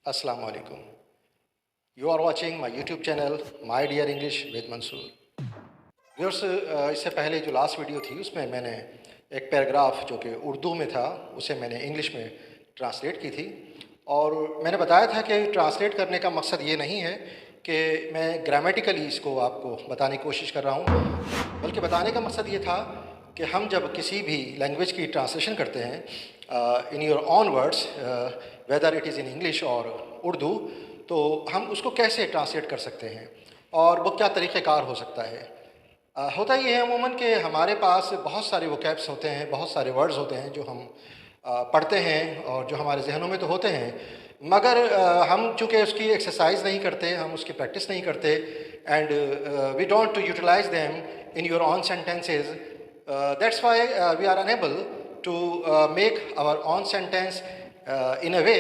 Assalamu alaikum. You are watching my YouTube channel, My Dear English with Mansoor. Viewers, इससे पहले जो last video थी उसमें मैंने एक पैराग्राफ जो कि उर्दू में था उसे मैंने इंग्लिश में ट्रांसलेट की थी। और मैंने बताया था कि ट्रांसलेट करने का मकसद ये नहीं है कि मैं ग्रामेटिकली इसको आपको बताने की कोशिश कर रहा हूँ, बल्कि बताने का मकसद ये था कि हम जब किसी भी लैंग्वेज की ट्रांसलेशन करते हैं इन your on words, whether it is in English और उर्दू, तो हम उसको कैसे ट्रांसलेट कर सकते हैं और वो क्या तरीक़ेकार हो सकता है। होता ये है अमूमन कि हमारे पास बहुत सारे वोकैब्स होते हैं, बहुत सारे वर्ड्स होते हैं जो हम पढ़ते हैं और जो हमारे जहनों में तो होते हैं, मगर हम चूँकि उसकी एक्सरसाइज नहीं करते, हम उसकी प्रैक्टिस नहीं करते, and we don't to utilize them in your own sentences. That's why we are unable to make our own sentence in a way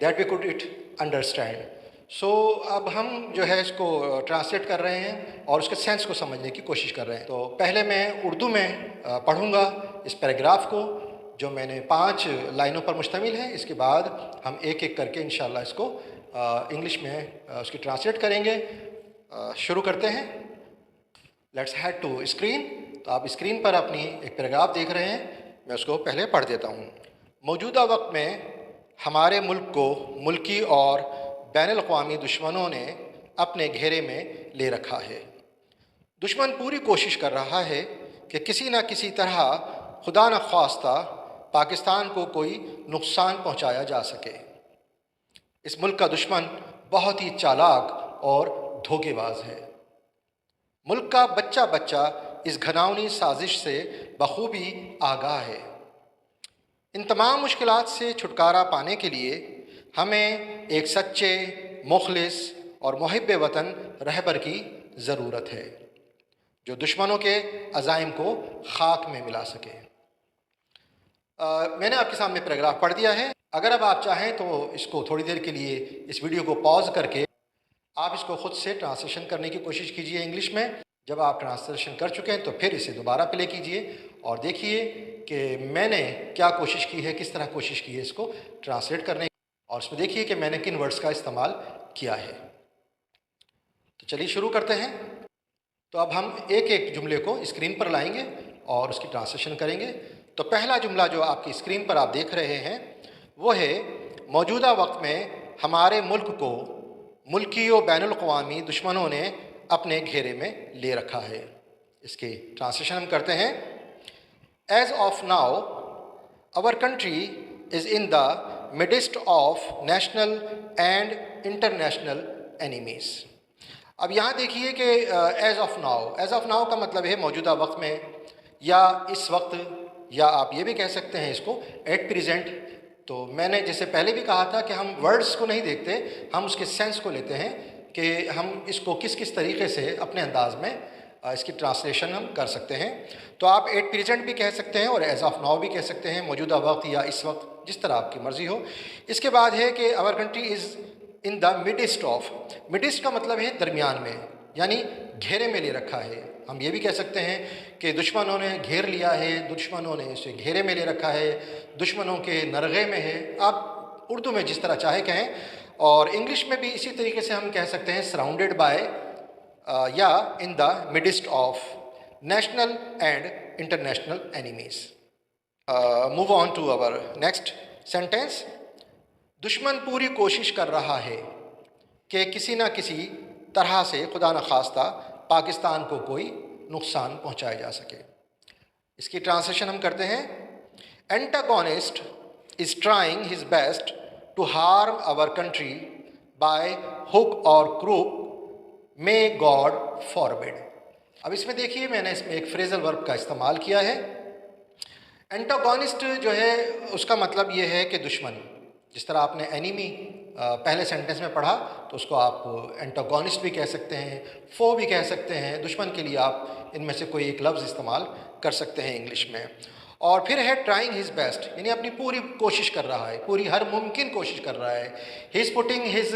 that we could it understand. So अब हम जो है इसको ट्रांसलेट कर रहे हैं और उसके सेंस को समझने की कोशिश कर रहे हैं। तो पहले मैं उर्दू में पढ़ूंगा इस पैराग्राफ को जो मैंने 5 लाइनों पर मुश्तमिल है। इसके बाद हम एक एक करके इंशाल्लाह इसको इंग्लिश में उसकी ट्रांसलेट करेंगे। शुरू करते हैं। Let's head to screen. तो आप स्क्रीन पर अपनी एक पैराग्राफ देख रहे हैं, मैं उसको पहले पढ़ देता हूँ। मौजूदा वक्त में हमारे मुल्क को मुल्की और बैनुल-अक़वामी दुश्मनों ने अपने घेरे में ले रखा है। दुश्मन पूरी कोशिश कर रहा है कि किसी न किसी तरह खुदा न ख्वास्ता पाकिस्तान को कोई नुकसान पहुंचाया जा सके। इस मुल्क का दुश्मन बहुत ही चालाक और धोखेबाज है। मुल्क का बच्चा बच्चा इस घिनौनी साजिश से बखूबी आगाह है। इन तमाम मुश्किलात से छुटकारा पाने के लिए हमें एक सच्चे, मुखलिस और मुहिब्बे वतन रहबर की ज़रूरत है जो दुश्मनों के अज़ाइम को खाक में मिला सके। मैंने आपके सामने पैराग्राफ पढ़ दिया है। अगर अब आप चाहें तो इसको थोड़ी देर के लिए इस वीडियो को पॉज करके आप इसको ख़ुद से ट्रांसलेशन करने की कोशिश कीजिए इंग्लिश में। जब आप ट्रांसलेशन कर चुके हैं तो फिर इसे दोबारा प्ले कीजिए और देखिए कि मैंने क्या कोशिश की है, किस तरह कोशिश की है इसको ट्रांसलेट करने की, और इसमें देखिए कि मैंने किन वर्ड्स का इस्तेमाल किया है। तो चलिए शुरू करते हैं। तो अब हम एक एक जुमले को स्क्रीन पर लाएंगे और उसकी ट्रांसलेशन करेंगे। तो पहला जुमला जो आपकी स्क्रीन पर आप देख रहे हैं वो है, मौजूदा वक्त में हमारे मुल्क को मुल्की और बैनुल-अक़वामी दुश्मनों ने अपने घेरे में ले रखा है। इसकी ट्रांसलेशन हम करते हैं। As of now our country is in the midst of national and international enemies। अब यहाँ देखिए कि एज ऑफ नाउ का मतलब है मौजूदा वक्त में या इस वक्त, या आप ये भी कह सकते हैं इसको एट प्रेजेंट। तो मैंने जैसे पहले भी कहा था कि हम वर्ड्स को नहीं देखते, हम उसके सेंस को लेते हैं कि हम इसको किस किस तरीके से अपने अंदाज में इसकी ट्रांसलेशन हम कर सकते हैं। तो आप एट प्रेजेंट भी कह सकते हैं और एज ऑफ नाउ भी कह सकते हैं, मौजूदा वक्त या इस वक्त, जिस तरह आपकी मर्ज़ी हो। इसके बाद है कि our country is in the midst of. Midst का मतलब है दरमियान में, यानी घेरे में ले रखा है। हम ये भी कह सकते हैं कि दुश्मनों ने घेर लिया है, दुश्मनों ने इसे घेरे में ले रखा है, दुश्मनों के नरगे में है। आप उर्दू में जिस तरह चाहे कहें, और इंग्लिश में भी इसी तरीके से हम कह सकते हैं सराउंडेड बाय या in the midst of national and international enemies. Move on to our next sentence. दुश्मन पूरी कोशिश कर रहा है कि किसी न किसी तरह से खुदा न खास्ता पाकिस्तान को कोई नुकसान पहुंचाया जा सके। इसकी ट्रांसलेशन हम करते हैं। Antagonist is trying his best to harm our country by hook or crook, may God forbid. अब इसमें देखिए मैंने इसमें एक फ्रेजल वर्ब का इस्तेमाल किया है। एंटागोनिस्ट जो है उसका मतलब ये है कि दुश्मन, जिस तरह आपने एनिमी पहले सेंटेंस में पढ़ा तो उसको आप एंटागोनिस्ट भी कह सकते हैं, फो भी कह सकते हैं। दुश्मन के लिए आप इनमें से कोई एक लफ्ज़ इस्तेमाल कर सकते हैं इंग्लिश में। और फिर है ट्राइंग हिज बेस्ट, यानी अपनी पूरी कोशिश कर रहा है, पूरी हर मुमकिन कोशिश कर रहा है। He is putting his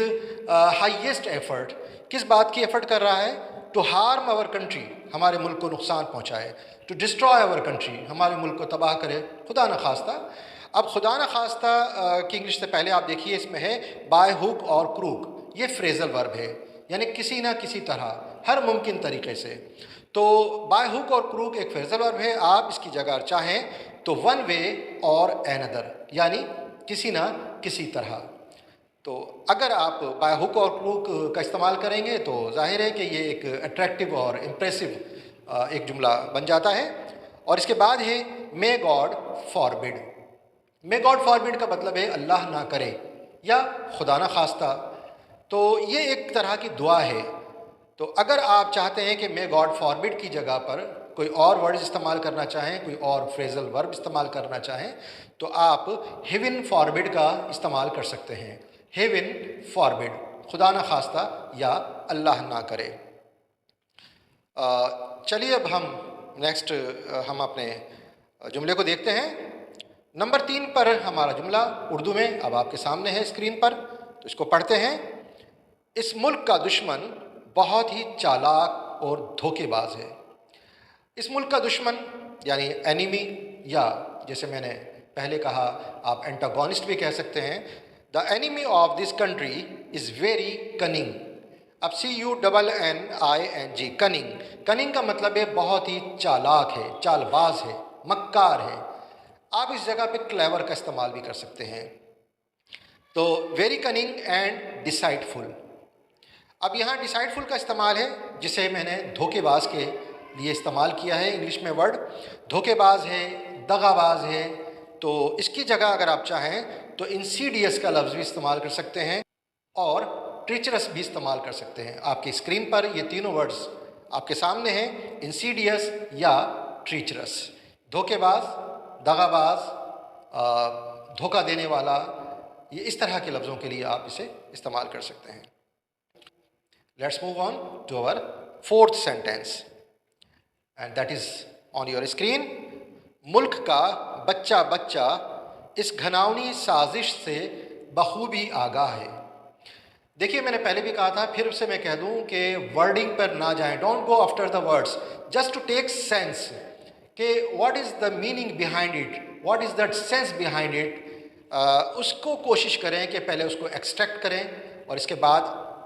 highest effort. किस बात की एफर्ट कर रहा है? टू हार्म आवर कंट्री, हमारे मुल्क को नुकसान पहुँचाए। टू डिस्ट्रॉय आवर कंट्री, हमारे मुल्क को तबाह करे, खुदा न खास्ता। अब खुदा न खास्ता की इंग्लिश से पहले आप देखिए इसमें है बाय हुक और क्रूक, ये फ्रेजल वर्ब है, यानी किसी ना किसी तरह, हर मुमकिन तरीके से। तो बाय हुक और क्रूक एक फ्रेजल वर्ब है। आप इसकी जगह चाहें तो वन वे और एनदर, यानी किसी ना किसी तरह। तो अगर आप बाय हुक और क्रूक का इस्तेमाल करेंगे तो जाहिर है कि ये एक अट्रैक्टिव और इम्प्रेसिव एक जुमला बन जाता है। और इसके बाद है मे गॉड फॉरबिड। मे गॉड फॉरबिड का मतलब है अल्लाह ना करे या खुदा ना खास्ता। तो ये एक तरह की दुआ है। तो अगर आप चाहते हैं कि मे गॉड फॉरबिड की जगह पर कोई और वर्ड्स इस्तेमाल करना चाहें, कोई और फ्रेजल वर्ब इस्तेमाल करना चाहें, तो आप हेवन फॉरबिड का इस्तेमाल कर सकते हैं। हेवन फॉरबिड, खुदा ना खास्ता या अल्लाह ना करे। चलिए अब हम नेक्स्ट हम अपने जुमले को देखते हैं। नंबर 3 पर हमारा जुमला उर्दू में अब आपके सामने है स्क्रीन पर, तो इसको पढ़ते हैं। इस मुल्क का दुश्मन बहुत ही चालाक और धोखेबाज है। इस मुल्क का दुश्मन यानी एनिमी, या जैसे मैंने पहले कहा आप एंटागोनिस्ट भी कह सकते हैं। The enemy of this country is very cunning. अब CUNNING, कनिंग। कनिंग का मतलब है बहुत ही चालाक है, चालबाज है, मक्कार है। आप इस जगह पे क्लेवर का इस्तेमाल भी कर सकते हैं। तो वेरी कनिंग एंड डिसाइडफुल। अब यहाँ डिसाइडफुल का इस्तेमाल है, जिसे मैंने धोखेबाज के लिए इस्तेमाल किया है। इंग्लिश में वर्ड धोखेबाज है, दगाबाज है। तो इसकी जगह अगर आप चाहें तो इंसीडियस का लफ्ज़ भी इस्तेमाल कर सकते हैं और ट्रीचरस भी इस्तेमाल कर सकते हैं। आपकी स्क्रीन पर ये तीनों वर्ड्स आपके सामने हैं, इंसीडियस या ट्रीचरस। धोखेबाज, दगाबाज, धोखा देने वाला, ये इस तरह के लफ्ज़ों के लिए आप इसे इस्तेमाल कर सकते हैं। Let's move on to our 4th sentence and that is on your screen. मुल्क का बच्चा बच्चा इस घिनौनी साजिश से बखूबी आगाह है। देखिए मैंने पहले भी कहा था, फिर से मैं कह दूं कि वर्डिंग पर ना जाएं। Don't go after the words, just to take sense कि what is the meaning behind it, what is that sense behind it. उसको कोशिश करें कि पहले उसको एक्सट्रैक्ट करें और इसके बाद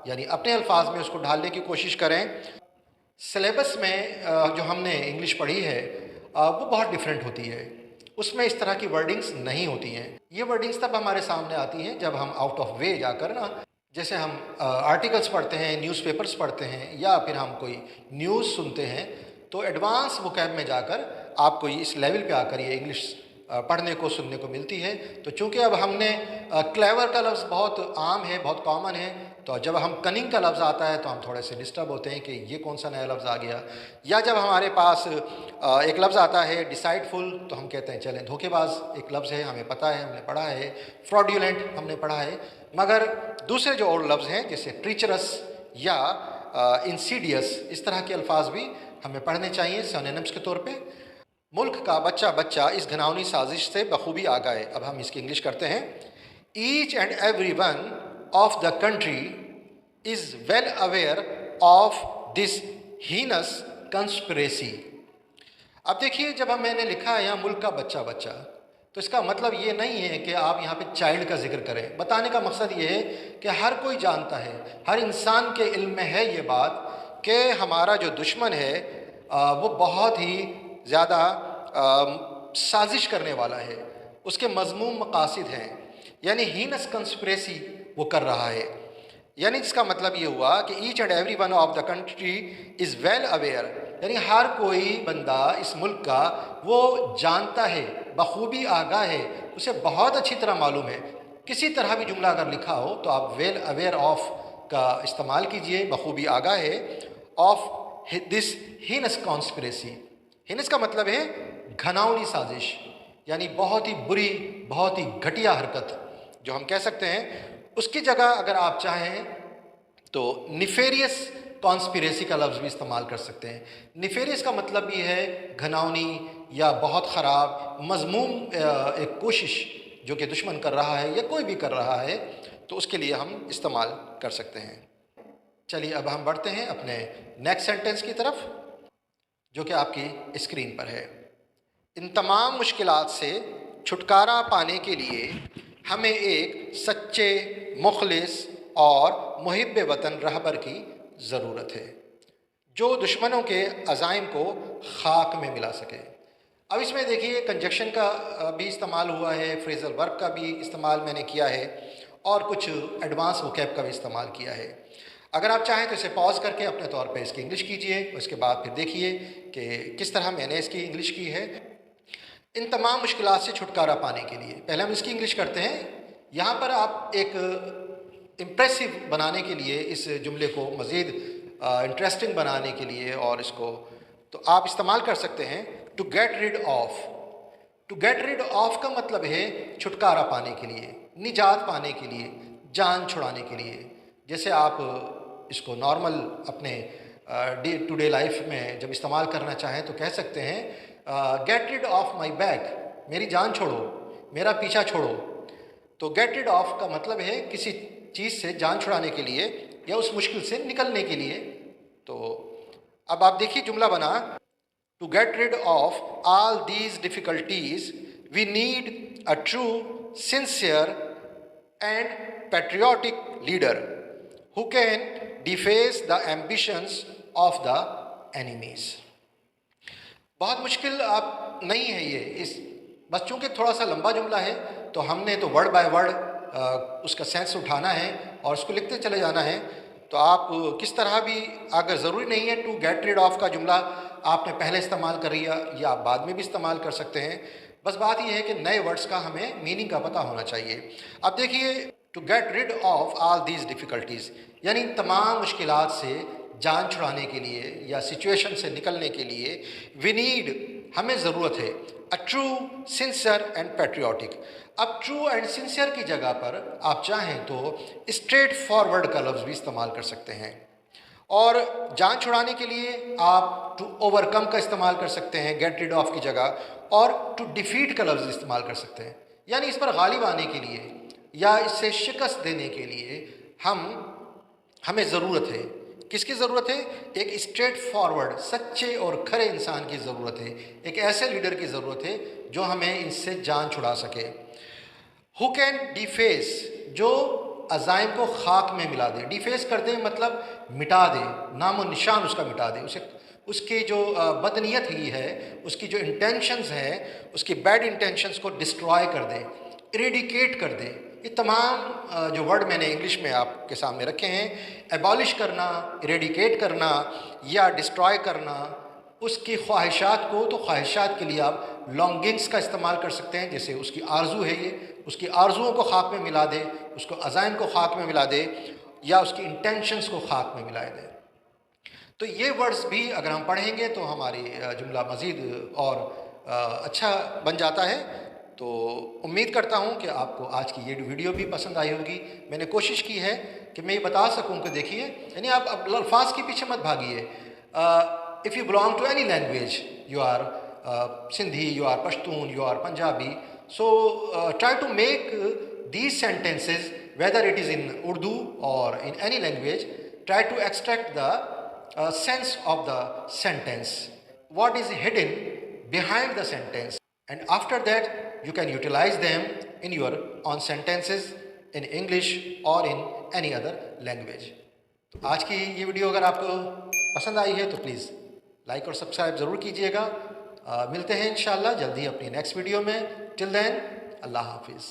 यानी अपने अल्फाज में उसको ढालने की कोशिश करें। सिलेबस में जो हमने इंग्लिश पढ़ी है वो बहुत डिफरेंट होती है, उसमें इस तरह की वर्डिंग्स नहीं होती हैं। ये वर्डिंग्स तब हमारे सामने आती हैं जब हम आउट ऑफ वे जाकर ना, जैसे हम आर्टिकल्स पढ़ते हैं, न्यूज़पेपर्स पढ़ते हैं, या फिर हम कोई न्यूज़ सुनते हैं, तो एडवांस वोकैब में जाकर आपको इस लेवल पे आकर ये इंग्लिश पढ़ने को सुनने को मिलती है। तो चूँकि अब हमने क्लेवर का लफ्ज़ बहुत आम है, बहुत कॉमन है, तो जब हम कनिंग का लफ्ज़ आता है तो हम थोड़े से डिस्टर्ब होते हैं कि ये कौन सा नया लफ्ज़ आ गया। या जब हमारे पास एक लफ्ज़ आता है डिसाइडफुल, तो हम कहते हैं चलें धोखेबाज एक लफ्ज़ है, हमें पता है, हमने पढ़ा है। फ्रॉड्यूलेंट हमने पढ़ा है। मगर दूसरे जो और लफ्ज़ हैं जैसे ट्रीचरस या इंसीडियस, इस तरह के अल्फाज भी हमें पढ़ने चाहिए सिनोनिम्स के तौर पे। मुल्क का बच्चा बच्चा इस घिनौनी साजिश से बखूबी आगाह है। अब हम इसकी इंग्लिश करते हैं। Each and every one of the country is well aware of this heinous conspiracy. अब देखिए जब मैंने लिखा है यहाँ मुल्क का बच्चा बच्चा, तो इसका मतलब ये नहीं है कि आप यहाँ पे चाइल्ड का जिक्र करें। बताने का मकसद ये है कि हर कोई जानता है, हर इंसान के इल्म में है ये बात कि हमारा जो दुश्मन है वो बहुत ही ज़्यादा साजिश करने वाला है, उसके मज़मूम मकासिद हैं, यानी हीनस कंस्पिरेसी वो कर रहा है। यानी जिसका मतलब ये हुआ कि each and every one of the country is well aware, यानी हर कोई बंदा इस मुल्क का वो जानता है, बखूबी आगाह है, उसे बहुत अच्छी तरह मालूम है। किसी तरह भी जुमला अगर लिखा हो तो आप वेल अवेयर ऑफ का इस्तेमाल कीजिए, बखूबी आगाह है, of this heinous conspiracy. Heinous का मतलब है घिनौनी साजिश, यानी बहुत ही बुरी, बहुत ही घटिया हरकत जो हम कह सकते हैं। उसकी जगह अगर आप चाहें तो निफेरियस कॉन्स्पिरेसी का लफ्ज़ भी इस्तेमाल कर सकते हैं। निफेरियस का मतलब भी है घिनौनी या बहुत ख़राब मज़मूम एक कोशिश जो कि दुश्मन कर रहा है या कोई भी कर रहा है, तो उसके लिए हम इस्तेमाल कर सकते हैं। चलिए अब हम बढ़ते हैं अपने नेक्स्ट सेंटेंस की तरफ, जो कि आपकी स्क्रीन पर है। इन तमाम मुश्किलात से छुटकारा पाने के लिए हमें एक सच्चे, मुखलिस और मुहिब वतन रहबर की ज़रूरत है जो दुश्मनों के अज़ाइम को खाक में मिला सके। अब इसमें देखिए कंजक्शन का भी इस्तेमाल हुआ है, फ्रेजल वर्ब का भी इस्तेमाल मैंने किया है और कुछ एडवांस वोकैब का भी इस्तेमाल किया है। अगर आप चाहें तो इसे पॉज करके अपने तौर पे इसकी इंग्लिश कीजिए, उसके बाद फिर देखिए कि किस तरह मैंने इसकी इंग्लिश की है। इन तमाम मुश्किलात से छुटकारा पाने के लिए पहले हम इसकी इंग्लिश करते हैं। यहाँ पर आप एक इम्प्रेसिव बनाने के लिए, इस जुमले को मज़ीद इंटरेस्टिंग बनाने के लिए और इसको तो आप इस्तेमाल कर सकते हैं to get rid of. To get rid of का मतलब है छुटकारा पाने के लिए, निजात पाने के लिए, जान छुड़ाने के लिए। जैसे आप इसको नॉर्मल अपने डे टू डे लाइफ में जब इस्तेमाल करना चाहें तो कह सकते हैं get rid of my back, मेरी जान छोड़ो, मेरा पीछा छोड़ो। तो गेट रिड ऑफ का मतलब है किसी चीज़ से जान छुड़ाने के लिए या उस मुश्किल से निकलने के लिए। तो अब आप देखिए जुमला बना, to get rid of all these difficulties we need a true, sincere and patriotic leader who can deface the ambitions of the enemies। बहुत मुश्किल आप नहीं है ये, इस बस चूँकि थोड़ा सा लंबा जुमला है तो हमने तो वर्ड बाय वर्ड उसका सेंस उठाना है और उसको लिखते चले जाना है। तो आप किस तरह भी, अगर ज़रूरी नहीं है टू गेट रिड ऑफ का जुमला आपने पहले इस्तेमाल कर लिया या आप बाद में भी इस्तेमाल कर सकते हैं। बस बात यह है कि नए वर्ड्स का हमें मीनिंग का पता होना चाहिए। अब देखिए to get rid of all these difficulties यानी तमाम मुश्किलात से जान छुड़ाने के लिए या सिचुएशन से निकलने के लिए वी नीड, हमें ज़रूरत है अ ट्रू, सिंसियर एंड पैट्रियोटिक। अब ट्रू एंड सिंसियर की जगह पर आप चाहें तो स्ट्रेट फॉरवर्ड का लफ्ज़ भी इस्तेमाल कर सकते हैं। और जान छुड़ाने के लिए आप टू ओवरकम का इस्तेमाल कर सकते हैं गेट रिड ऑफ की जगह, और टू डिफीट का लफ्ज़ इस्तेमाल कर सकते हैं। यानी इस पर गालिब आने के लिए या इससे शिकस्त देने के लिए हमें ज़रूरत है, किसकी ज़रूरत है? एक स्ट्रेट फॉरवर्ड, सच्चे और खरे इंसान की ज़रूरत है, एक ऐसे लीडर की ज़रूरत है जो हमें इनसे जान छुड़ा सके। हु कैन डिफेस, जो अज़ाइम को खाक में मिला दे। डिफेस कर दे मतलब मिटा दे, नामो निशान उसका मिटा दे, उसे उसकी जो बदनीयत ही है, उसकी जो इंटेंशंस हैं, उसकी बैड इंटेंशंस को डिस्ट्रॉय कर दे, इरेडिकेट कर दे। ये तमाम जो वर्ड मैंने इंग्लिश में आपके सामने रखे हैं, एबॉलिश करना, इरेडिकेट करना या डिस्ट्रॉय करना उसकी ख्वाहिशात को, तो ख्वाहिशात के लिए आप लॉन्गिंग्स का इस्तेमाल कर सकते हैं। जैसे उसकी आरजू है, ये उसकी आरजुओं को खाक में मिला दे, उसको अज़ाइम को खाक में मिला दे या उसकी इंटेंशंस को खाक में मिला दे। तो ये वर्ड्स भी अगर हम पढ़ेंगे तो हमारी जुमला मज़ीद और अच्छा बन जाता है। तो उम्मीद करता हूँ कि आपको आज की ये वीडियो भी पसंद आई होगी। मैंने कोशिश की है कि मैं ये बता सकूँ कि देखिए, यानी आप अब अल्फाज के पीछे मत भागिए। If you belong to any language, you are Sindhi, you are Pashtun, you are Punjabi, so try to make these sentences, whether it is in Urdu or in any language, try to extract the sense of the sentence, what is hidden behind the sentence, and after that you can utilize them in your own sentences in English or in any other language। तो आज की ये video अगर आपको पसंद आई है तो please like और सब्सक्राइब ज़रूर कीजिएगा। मिलते हैं इंशाल्लाह जल्दी अपनी नेक्स्ट वीडियो में। टिल देन, अल्लाह हाफिज़।